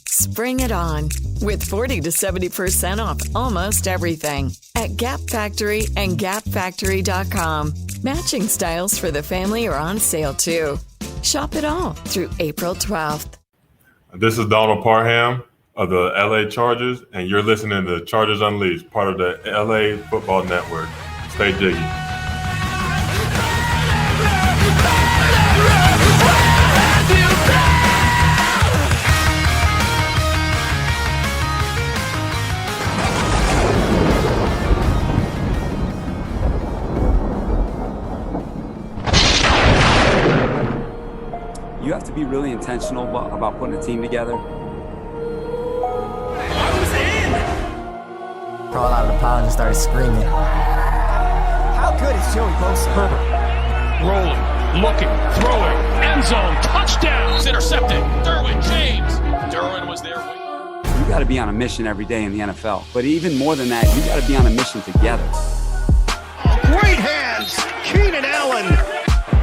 Spring it on with 40 to 70% off almost everything at Gap Factory and gapfactory.com. Matching styles for the family are on sale too. Shop it all through April 12th. This is Donald Parham of the LA Chargers, and you're listening to Chargers Unleashed, part of the LAFB Network. Stay jiggy. You have to be really intentional about putting a team together. I was in! Crawled out of the pile and started screaming. How good is Joey Bosa? Herbert, rolling, looking, throwing, end zone, touchdown! It's intercepted. Derwin James. Derwin was there. You got to be on a mission every day in the NFL. But even more than that, you got to be on a mission together. Great hands! Keenan Allen!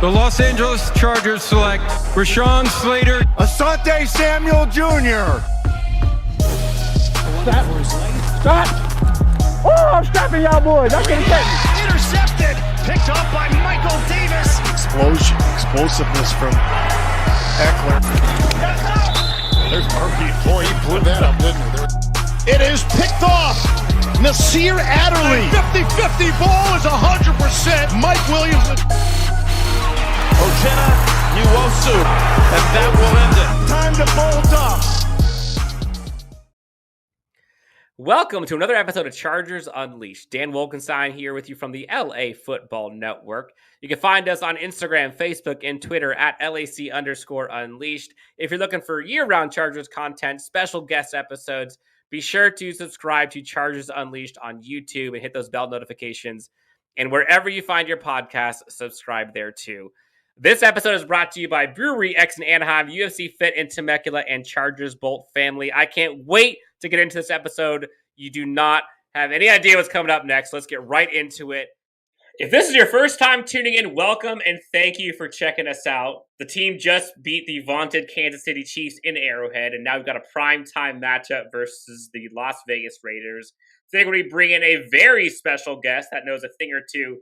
The Los Angeles Chargers select Rashawn Slater. Asante Samuel Jr. Stop! Oh, I'm stopping y'all boys. That's what I'm saying. Intercepted! Picked up by Michael Davis. Explosiveness from Eckler. There's Murphy. Boy, he blew that up, didn't he? It is picked off. Nasir Adderley. 50-50 ball is 100%. Mike Williams. Ochena, Nwosu, and that will end it. Time to bolt up. Welcome to another episode of Chargers Unleashed. Dan Wolkenstein here with you from the LAFB Network. You can find us on Instagram, Facebook, and Twitter at LAC_Unleashed. If you're looking for year-round Chargers content, special guest episodes, be sure to subscribe to Chargers Unleashed on YouTube and hit those bell notifications. And wherever you find your podcast, subscribe there too. This episode is brought to you by Brewery X in Anaheim, UFC Fit in Temecula, and Chargers Bolt family. I can't wait to get into this episode. You do not have any idea what's coming up next. Let's get right into it. If this is your first time tuning in, welcome and thank you for checking us out. The team just beat the vaunted Kansas City Chiefs in Arrowhead, and now we've got a primetime matchup versus the Las Vegas Raiders. Today we're going to bring in a very special guest that knows a thing or two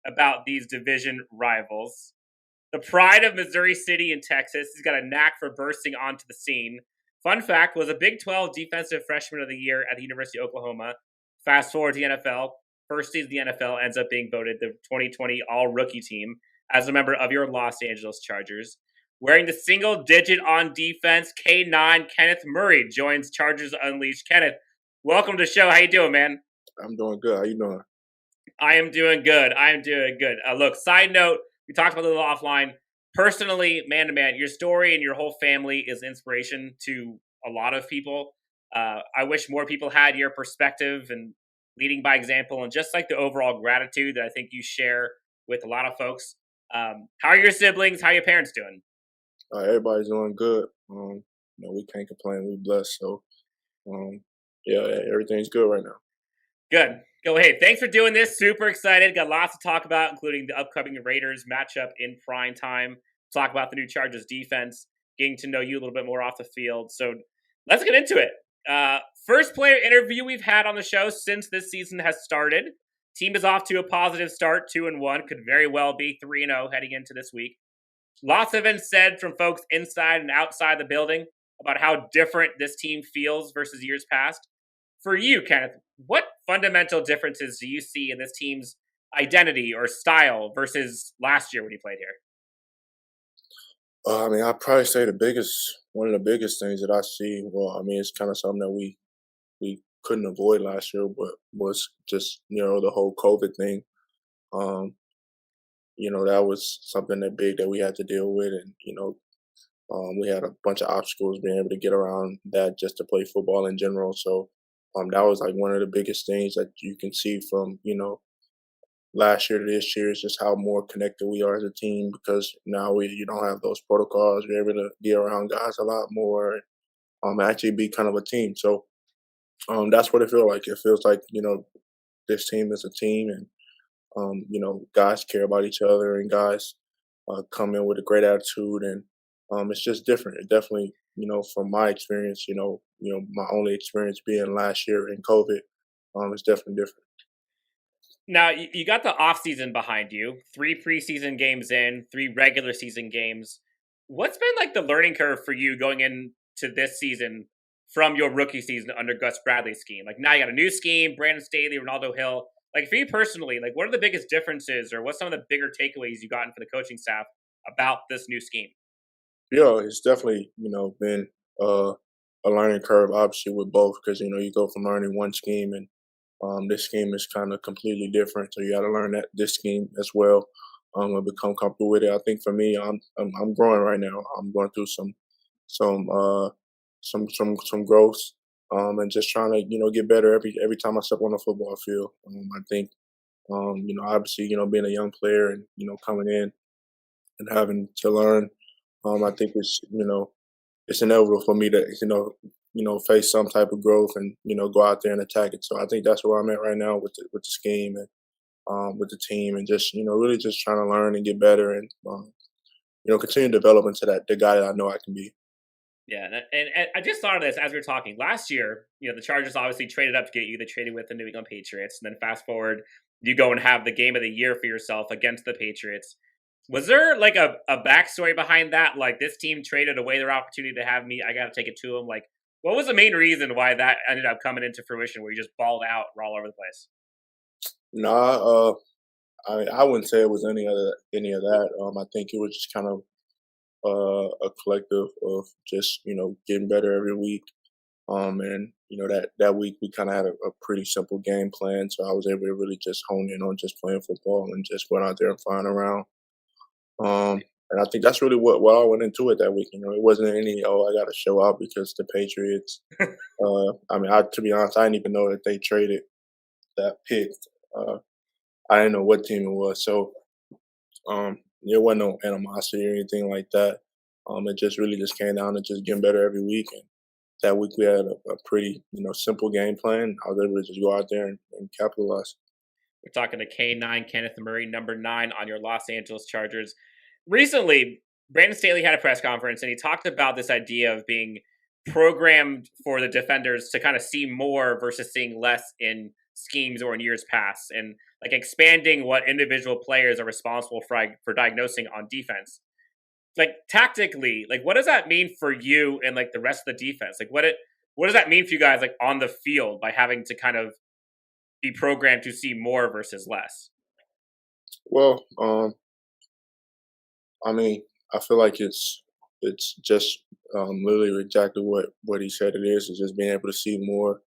about these division rivals. The pride of Missouri City in Texas. He's got a knack for bursting onto the scene. Fun fact, was a Big 12 Defensive Freshman of the Year at the University of Oklahoma. Fast forward to the NFL. First season of the NFL ends up being voted the 2020 All-Rookie Team as a member of your Los Angeles Chargers. Wearing the single digit on defense, K9 Kenneth Murray joins Chargers Unleashed. Kenneth, welcome to the show. How you doing, man? I'm doing good. How you doing? I am doing good. Look, side note, we talked about it a little offline. Personally, man to man, your story and your whole family is inspiration to a lot of people. I wish more people had your perspective and leading by example and just like the overall gratitude that I think you share with a lot of folks. How are your siblings? How are your parents doing? Everybody's doing good. We can't complain. We're blessed. So, everything's good right now. Good. Go ahead. Thanks for doing this. Super excited. Got lots to talk about, including the upcoming Raiders matchup in prime time. Talk about the new Chargers defense, getting to know you a little bit more off the field. So let's get into it. First player interview we've had on the show since this season has started. Team is off to a positive start, 2-1. Could very well be 3-0 heading into this week. Lots have been said from folks inside and outside the building about how different this team feels versus years past. For you, Kenneth, what fundamental differences do you see in this team's identity or style versus last year when you played here? I'd probably say one of the biggest things that I see, it's kind of something that we couldn't avoid last year, but was just, the whole COVID thing. That was something big that we had to deal with. And, we had a bunch of obstacles being able to get around that just to play football in general. So that was like one of the biggest things that you can see from, last year to this year is just how more connected we are as a team, because now you don't have those protocols. You're able to be around guys a lot more and actually be kind of a team. So that's what it feels like. It feels like, this team is a team, and, guys care about each other, and guys come in with a great attitude, and it's just different. It definitely from my experience, my only experience being last year in COVID, it's definitely different. Now, you got the offseason behind you, 3 preseason games in, 3 regular season games. What's been like the learning curve for you going into this season from your rookie season under Gus Bradley's scheme? Like now you got a new scheme, Brandon Staley, Ronaldo Hill. Like for you personally, like what are the biggest differences or what's some of the bigger takeaways you've gotten for the coaching staff about this new scheme? Yeah, it's definitely, been a learning curve, obviously, with both because, you go from learning one scheme and this scheme is kind of completely different. So you got to learn this scheme as well and become comfortable with it. I think for me, I'm growing right now. I'm going through some growth and just trying to, get better every time I step on the football field. I think, obviously, being a young player and, coming in and having to learn, I think it's inevitable for me to, face some type of growth and, go out there and attack it. So I think that's where I'm at right now with the scheme and with the team and just, really just trying to learn and get better and, continue to develop into the guy that I know I can be. Yeah, and I just thought of this as we were talking. Last year, the Chargers obviously traded up to get you. They traded with the New England Patriots. And then fast forward, you go and have the game of the year for yourself against the Patriots. Was there like a backstory behind that? Like this team traded away their opportunity to have me. I got to take it to them. Like what was the main reason why that ended up coming into fruition where you just balled out all over the place? No, I wouldn't say it was any of that. I think it was just kind of a collective of just, getting better every week. And, that week we kind of had a pretty simple game plan. So I was able to really just hone in on just playing football and just going out there and flying around. And I think that's really what I went into it that week. It wasn't any, I got to show up because the Patriots. To be honest, I didn't even know that they traded that pick. I didn't know what team it was. So there wasn't no animosity or anything like that. It just really just came down to just getting better every week. And that week we had a pretty, simple game plan. I was able to just go out there and capitalize. We're talking to K9, Kenneth Murray, number 9 on your Los Angeles Chargers. Recently, Brandon Staley had a press conference, and he talked about this idea of being programmed for the defenders to kind of see more versus seeing less in schemes or in years past, and like expanding what individual players are responsible for diagnosing on defense. Like tactically, like what does that mean for you and like the rest of the defense? Like what does that mean for you guys like on the field by having to kind of be programmed to see more versus less? Well, I feel like it's just literally exactly what he said it is just being able to see more,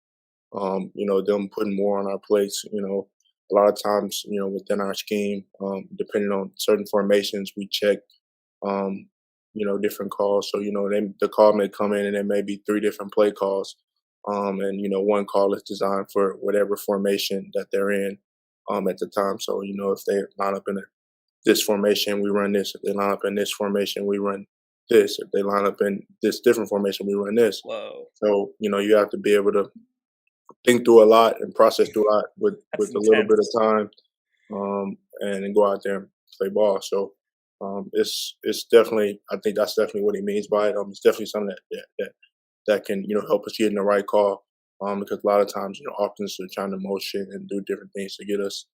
them putting more on our plates. A lot of times, within our scheme, depending on certain formations, we check, different calls. So, the call may come in and there may be 3 different play calls. And, one call is designed for whatever formation that they're in at the time. So, if they line up in this formation, we run this. If they line up in this formation, we run this. If they line up in this different formation, we run this. Whoa. So, you have to be able to think through a lot and process through a lot with a little bit of time and go out there and play ball. So it's definitely, I think that's definitely what he means by it. It's definitely something that can, help us get in the right call because a lot of times, offenses are trying to motion and do different things to get us,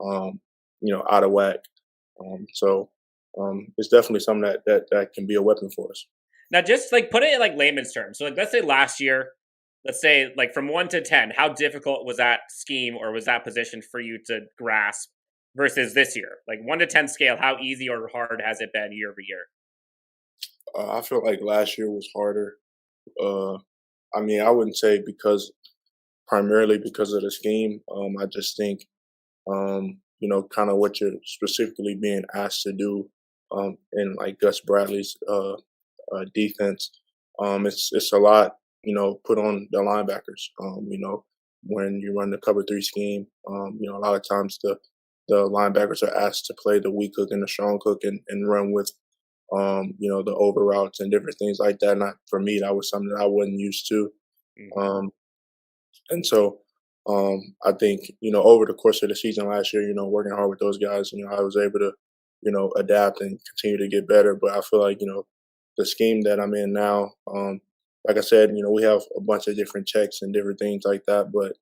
out of whack. So it's definitely something that can be a weapon for us. Now, just like put it in like layman's terms. So like, let's say last year, let's say like from 1 to 10, how difficult was that scheme or was that position for you to grasp versus this year? Like 1 to 10 scale, how easy or hard has it been year over year? I feel like last year was harder. I wouldn't say primarily because of the scheme. I just think, kind of what you're specifically being asked to do in like Gus Bradley's defense. It's a lot, put on the linebackers. When you run the cover 3 scheme, a lot of times the linebackers are asked to play the weak hook and the strong hook and run with, the over routes and different things like that. Not for me, that was something that I wasn't used to. Mm-hmm. And so I think, over the course of the season last year, working hard with those guys, I was able to, adapt and continue to get better. But I feel like, the scheme that I'm in now. Like I said, we have a bunch of different checks and different things like that, but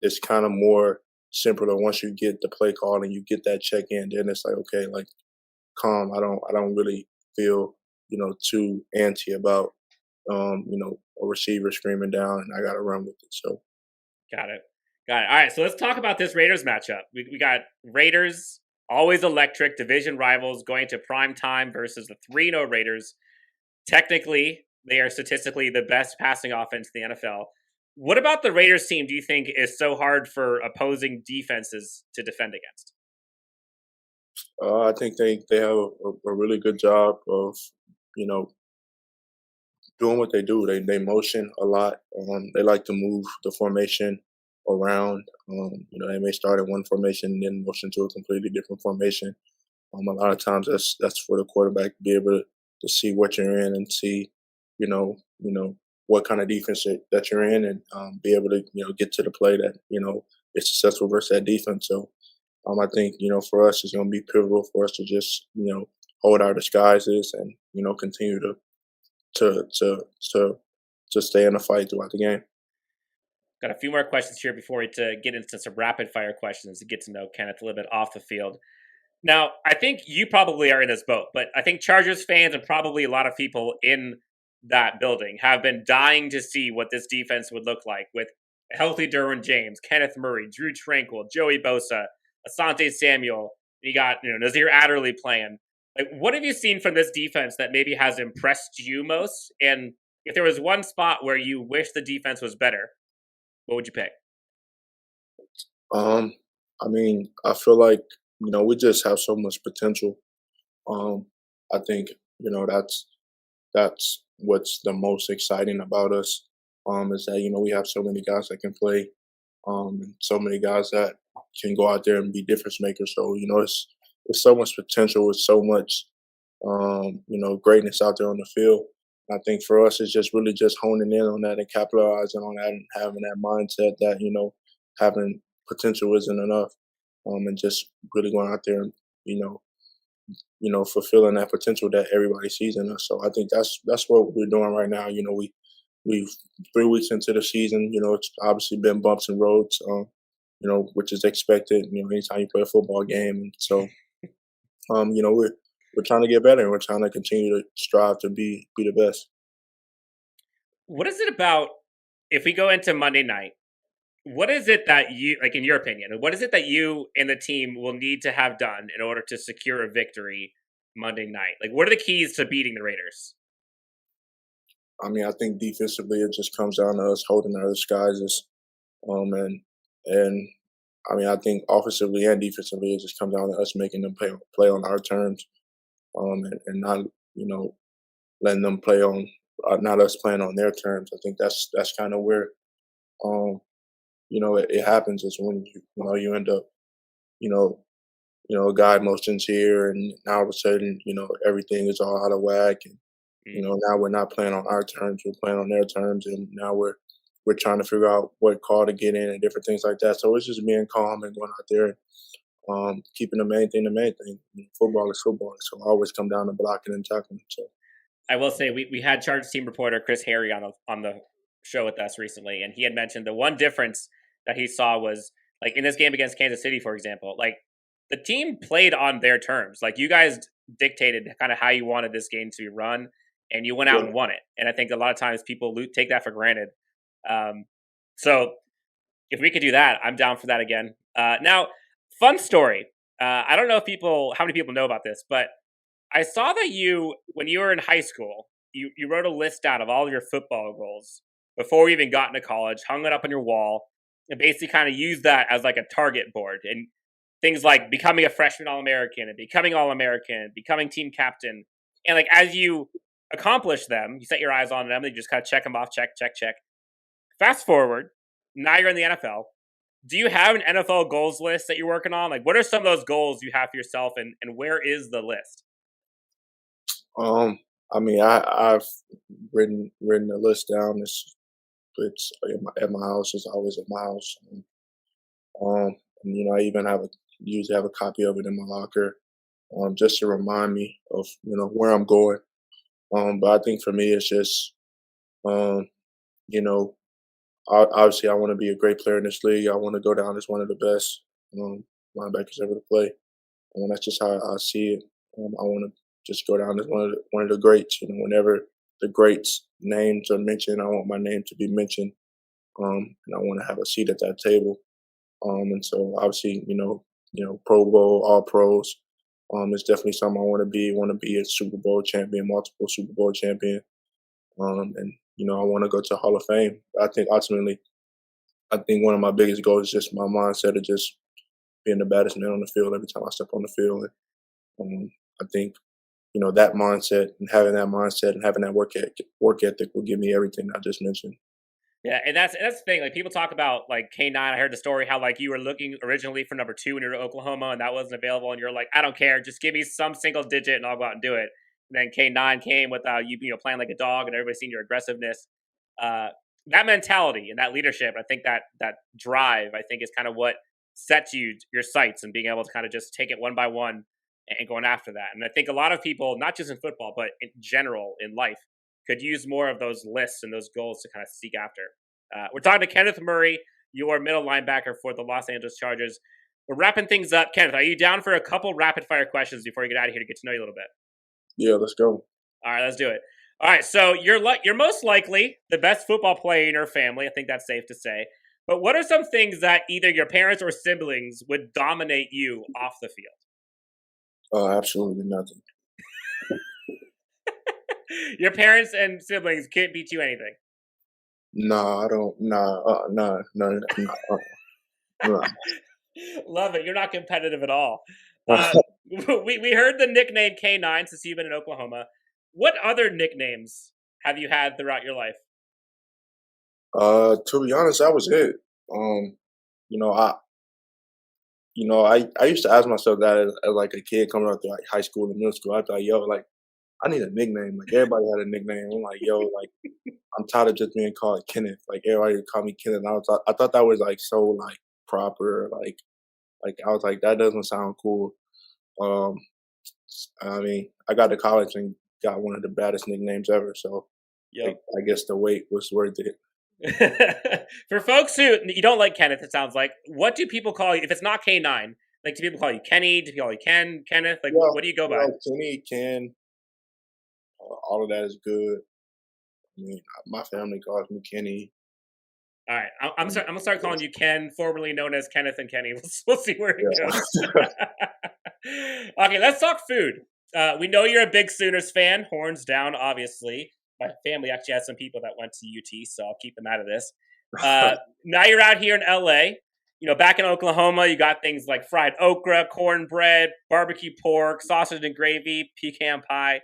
it's kind of more simpler once you get the play call and you get that check in. Then it's like, okay, like calm. I don't really feel too antsy about a receiver screaming down, and I got to run with it. So, got it. All right, so let's talk about this Raiders matchup. We got Raiders, always electric, division rivals, going to prime time versus the 3-0 Raiders. Technically, they are statistically the best passing offense in the NFL. What about the Raiders team do you think is so hard for opposing defenses to defend against? I think they have a really good job of, doing what they do. They motion a lot. They like to move the formation around. They may start in one formation and then motion to a completely different formation. A lot of times that's for the quarterback to be able to see what you're in and see, what kind of defense that you're in, and be able to get to the play that is successful versus that defense. So I think for us it's going to be pivotal for us to just hold our disguises and continue to stay in the fight throughout the game. Got a few more questions here before we get into some rapid fire questions to get to know Kenneth a little bit off the field. Now, I think you probably are in this boat, but I think Chargers fans and probably a lot of people in that building have been dying to see what this defense would look like with a healthy Derwin James, Kenneth Murray, Drew Tranquill, Joey Bosa, Asante Samuel. You got Nazir Adderley playing. Like, what have you seen from this defense that maybe has impressed you most? And if there was one spot where you wish the defense was better, what would you pick? I feel like we just have so much potential. I think that's what's the most exciting about us. Is that we have so many guys that can play, and so many guys that can go out there and be difference makers. So it's so much potential, with so much greatness out there on the field. I think for us, it's just really just honing in on that and capitalizing on that and having that mindset that having potential isn't enough, and just really going out there and fulfilling that potential that everybody sees in us. So I think that's what we're doing right now. We've 3 weeks into the season. It's obviously been bumps and roads, which is expected. Anytime you play a football game, and so we're trying to get better, and we're trying to continue to strive to be the best. What is it about, if we go into Monday night, what is it that you, like in your opinion, what is it that you and the team will need to have done in order to secure a victory Monday night? Like, what are the keys to beating the Raiders? I think defensively it just comes down to us holding our disguises. I think offensively and defensively it just comes down to us making them play on our terms. And not, letting them play on, not us playing on their terms. I think that's kind of where, it happens, is when you end up, a guy motions here, and now all of a sudden, everything is all out of whack, and now we're not playing on our terms, we're playing on their terms, and now we're trying to figure out what call to get in and different things like that. So it's just being calm and going out there. Keeping the main thing. Football is football, so I always come down to blocking and tackling. So I will say we had Chargers team reporter Chris Harry on the show with us recently, and he had mentioned the one difference that he saw was, like, in this game against Kansas City, for example, like, the team played on their terms. Like, you guys dictated kind of how you wanted this game to be run, and you went out and won it. And I think a lot of times people take that for granted. So if we could do that, I'm down for that again. Now, fun story. I don't know how many people know about this, but I saw that when you were in high school, you wrote a list out of all of your football goals before you even got into college, hung it up on your wall, and basically kind of used that as like a target board. And things like becoming a freshman All-American and becoming All-American, becoming team captain. And like, as you accomplish them, you set your eyes on them, and you just kind of check them off, check. Fast forward, now you're in the NFL. Do you have an NFL goals list that you're working on? Like, what are some of those goals you have for yourself, and where is the list? I've written the list down. It's at my house. It's always at my house. I even usually have a copy of it in my locker, just to remind me of where I'm going. But I think for me, it's just, you know, obviously I want to be a great player in this league. I want to go down as one of the best linebackers ever to play. And that's just how I see it. I want to just go down as one of the greats. You know, whenever the greats' names are mentioned, I want my name to be mentioned, and I want to have a seat at that table. And so obviously, Pro Bowl, All Pros, is definitely something I want to be. Want to be a Super Bowl champion, multiple Super Bowl champion, and I want to go to Hall of Fame. I think ultimately, one of my biggest goals is just my mindset of just being the baddest man on the field every time I step on the field. And I think, that mindset and having that work ethic will give me everything I just mentioned. Yeah, and that's the thing. Like, people talk about like K9. I heard the story how like you were looking originally for number 2 when you were in Oklahoma, and that wasn't available, and you're like, I don't care, just give me some single digit, and I'll go out and do it. And then K9 came without you playing like a dog, and everybody seen your aggressiveness. That mentality and that leadership, I think that drive, I think, is kind of what sets your sights and being able to kind of just take it one by one and going after that. And I think a lot of people, not just in football, but in general in life, could use more of those lists and those goals to kind of seek after. We're talking to Kenneth Murray, your middle linebacker for the Los Angeles Chargers. We're wrapping things up. Kenneth, are you down for a couple rapid-fire questions before we get out of here to get to know you a little bit? Yeah, let's go. All right, let's do it. All right, so you're most likely the best football player in your family. I think that's safe to say. But what are some things that either your parents or siblings would dominate you off the field? Absolutely nothing. Your parents and siblings can't beat you anything. No, I don't. No. Love it. You're not competitive at all. We heard the nickname K9 since you've been in Oklahoma. What other nicknames have you had throughout your life? To be honest, that was it. I used to ask myself that as like a kid coming up through like high school and middle school. I thought, I need a nickname. Like, everybody had a nickname. I'm like, I'm tired of just being called Kenneth. Like, everybody would call me Kenneth. And I thought that was like so like proper. Like I was like, that doesn't sound cool. I mean, I got to college and got one of the baddest nicknames ever. So I guess the wait was worth it. For folks who you don't like Kenneth, it sounds like, what do people call you if it's not K9? Like, do people call you Kenny? Do people call you Ken? Kenneth? Like, what do you go by? Kenny, Ken. All of that is good. I mean, my family calls me Kenny. All right, I'm gonna start calling you Ken, formerly known as Kenneth and Kenny. We'll see where it goes. Okay, let's talk food. We know you're a big Sooners fan, horns down, obviously. My family actually has some people that went to UT, so I'll keep them out of this. Now you're out here in LA. Back in Oklahoma, you got things like fried okra, cornbread, barbecue pork, sausage and gravy, pecan pie.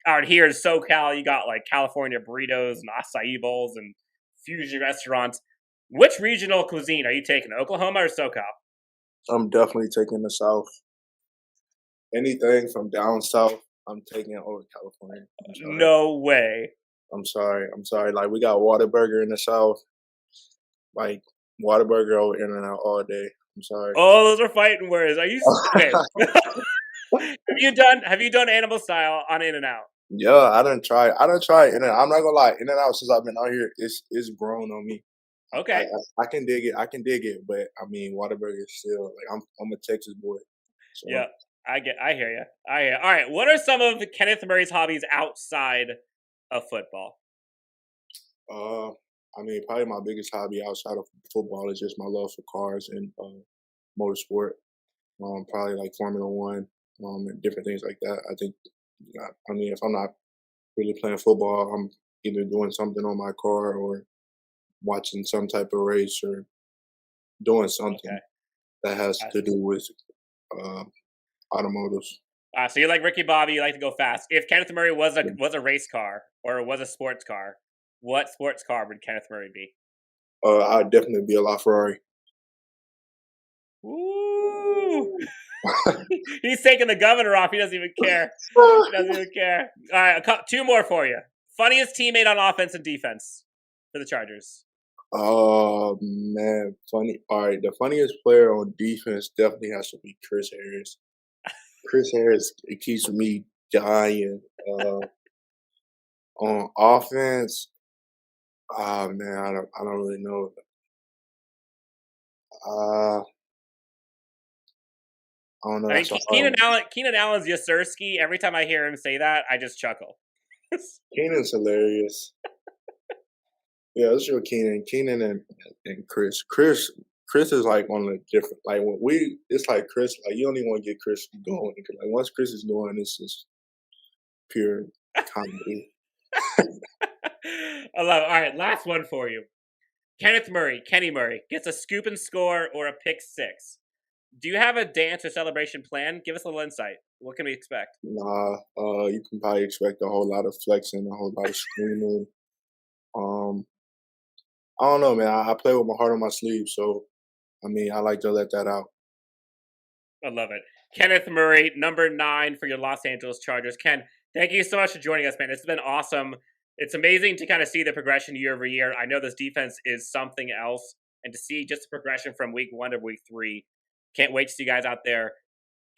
Out here in SoCal, you got like California burritos and acai bowls and fusion restaurants. Which regional cuisine are you taking, Oklahoma or SoCal? I'm definitely taking the South. Anything from down south, I'm taking over California. No way. I'm sorry. Like, we got Whataburger in the South. Like, Whataburger over In-N-Out all day. I'm sorry. Oh, those are fighting words. Are you okay? Have you done animal style on In-N-Out? Yeah, I done tried In-N-Out. I'm not gonna lie, In-N-Out, since I've been out here, it's grown on me. Okay. I can dig it, but I mean, Whataburger is still like, I'm a Texas boy. So. Yeah, I hear you. All right, what are some of Kenneth Murray's hobbies outside of football? I mean, probably my biggest hobby outside of football is just my love for cars and motorsport. Probably like Formula One, and different things like that. I think, I mean, if I'm not really playing football, I'm either doing something on my car or watching some type of race or doing something that has to do with automotives. So you're like Ricky Bobby, you like to go fast. If Kenneth Murray was a race car or was a sports car, what sports car would Kenneth Murray be? I'd definitely be a LaFerrari. Ooh. He's taking the governor off. He doesn't even care. All right, two more for you. Funniest teammate on offense and defense for the Chargers. Oh, man, funny. All right, the funniest player on defense definitely has to be Chris Harris. Chris Harris, it keeps me dying. On offense, man, I don't really know. I don't know. I mean, Keenan Allen's Yasirski. Every time I hear him say that, I just chuckle. Keenan's hilarious. Yeah, it's your Keenan and Chris. Chris is like on a different. Like it's like Chris. Like you don't even want to get Chris going because like once Chris is going, it's just pure comedy. I love it. All right, last one for you. Kenny Murray gets a scoop and score or a pick six. Do you have a dance or celebration plan? Give us a little insight. What can we expect? Nah, you can probably expect a whole lot of flexing, a whole lot of screaming. I don't know, man. I play with my heart on my sleeve, so I mean, I like to let that out. I love it. Kenneth Murray, number 9 for your Los Angeles Chargers. Ken, thank you so much for joining us, man. It's been awesome. It's amazing to kind of see the progression year over year. I know this defense is something else, and to see just the progression from week 1 to week 3. Can't wait to see you guys out there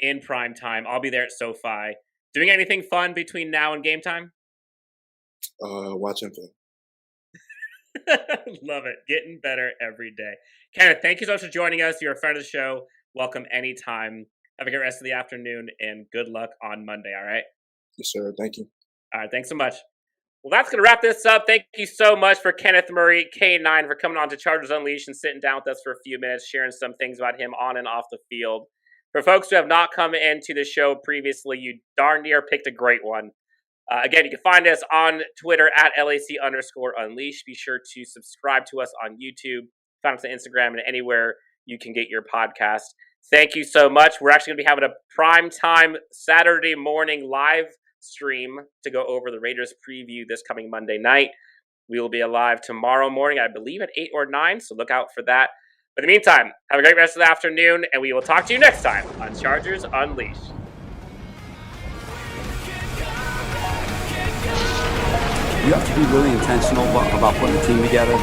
in prime time. I'll be there at SoFi. Doing anything fun between now and game time? Watching film. Love it. Getting better every day. Kenneth, thank you so much for joining us. You're a friend of the show. Welcome anytime. Have a great rest of the afternoon, and good luck on Monday, all right? Yes, sir. Thank you. All right, thanks so much. Well, that's going to wrap this up. Thank you so much for Kenneth Murray, K9, for coming on to Chargers Unleashed and sitting down with us for a few minutes, sharing some things about him on and off the field. For folks who have not come into the show previously, you darn near picked a great one. Again, you can find us on Twitter at LAC_Unleashed. Be sure to subscribe to us on YouTube. Find us on Instagram and anywhere you can get your podcast. Thank you so much. We're actually going to be having a primetime Saturday morning live stream to go over the Raiders preview this coming Monday night. We will be alive tomorrow morning, I believe at 8 or 9, so look out for that. But in the meantime, have a great rest of the afternoon, and we will talk to you next time on Chargers Unleashed. You have to be really intentional about putting a team together.